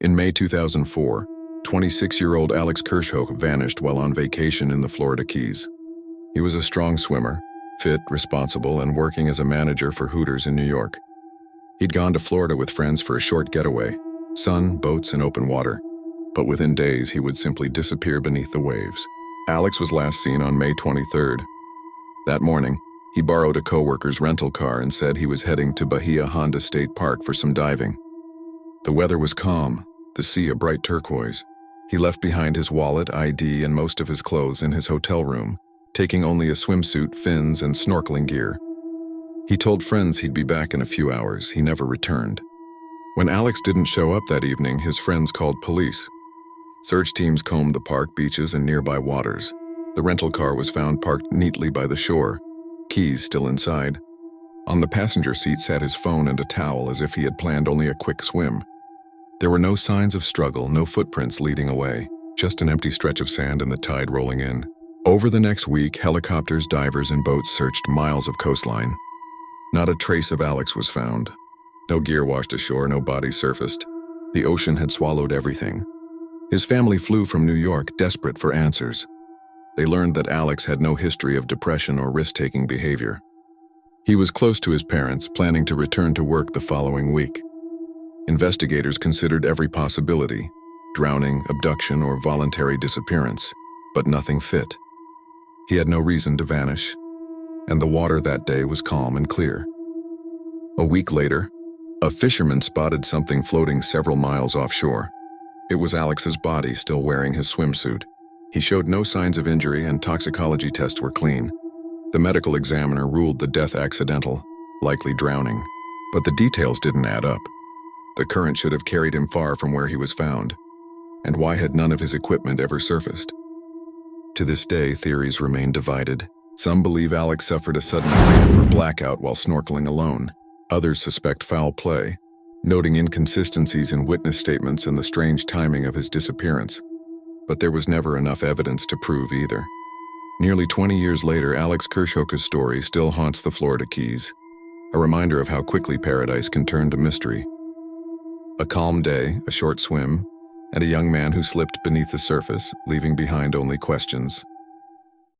In May 2004, 26-year-old Alex Kirschhoch vanished while on vacation in the Florida Keys. He was a strong swimmer, fit, responsible, and working as a manager for Hooters in New York. He'd gone to Florida with friends for a short getaway, sun, boats, and open water. But within days, he would simply disappear beneath the waves. Alex was last seen on May 23rd. That morning, he borrowed a coworker's rental car and said he was heading to Bahia Honda State Park for some diving. The weather was calm, the sea a bright turquoise. He left behind his wallet, ID, and most of his clothes in his hotel room, taking only a swimsuit, fins, and snorkeling gear. He told friends he'd be back in a few hours. He never returned. When Alex didn't show up that evening, his friends called police. Search teams combed the park, beaches, and nearby waters. The rental car was found parked neatly by the shore, keys still inside. On the passenger seat sat his phone and a towel, as if he had planned only a quick swim. There were no signs of struggle, no footprints leading away, just an empty stretch of sand and the tide rolling in. Over the next week, helicopters, divers, and boats searched miles of coastline. Not a trace of Alex was found. No gear washed ashore, no body surfaced. The ocean had swallowed everything. His family flew from New York, desperate for answers. They learned that Alex had no history of depression or risk-taking behavior. He was close to his parents, planning to return to work the following week. Investigators considered every possibility: drowning, abduction, or voluntary disappearance, but nothing fit. He had no reason to vanish, and the water that day was calm and clear. A week later, a fisherman spotted something floating several miles offshore. It was Alex's body, still wearing his swimsuit. He showed no signs of injury and toxicology tests were clean. The medical examiner ruled the death accidental, likely drowning. But the details didn't add up. The current should have carried him far from where he was found. And why had none of his equipment ever surfaced? To this day, theories remain divided. Some believe Alex suffered a sudden cramp or blackout while snorkeling alone. Others suspect foul play, noting inconsistencies in witness statements and the strange timing of his disappearance. But there was never enough evidence to prove either. Nearly 20 years later, Alex Kirschhoch's story still haunts the Florida Keys, a reminder of how quickly paradise can turn to mystery. A calm day, a short swim, and a young man who slipped beneath the surface, leaving behind only questions.